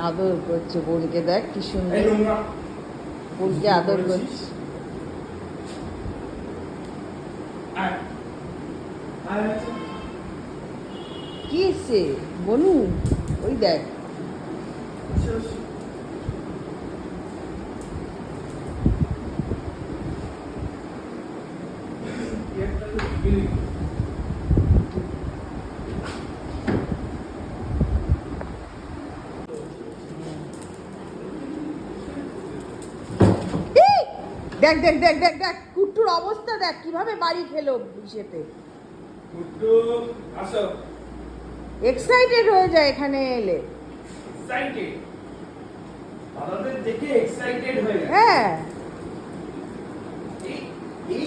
আদর করছে বোনকে, দেখ কি সুন্দর বোনকে আদর করছে। কি এসছে বনু? ওই দেখ দেখ দেখ দেখ দেখ দেখ কুট্টুর অবস্থা দেখ কিভাবে বাড়ি খেলো ইসেতে। কুট্টু আসো। এক্সাইটেড হয়ে যায় এখানে এলে। এক্সাইটেড, দাদাদের দেখে এক্সাইটেড হয়ে যায়। হ্যাঁ এই এই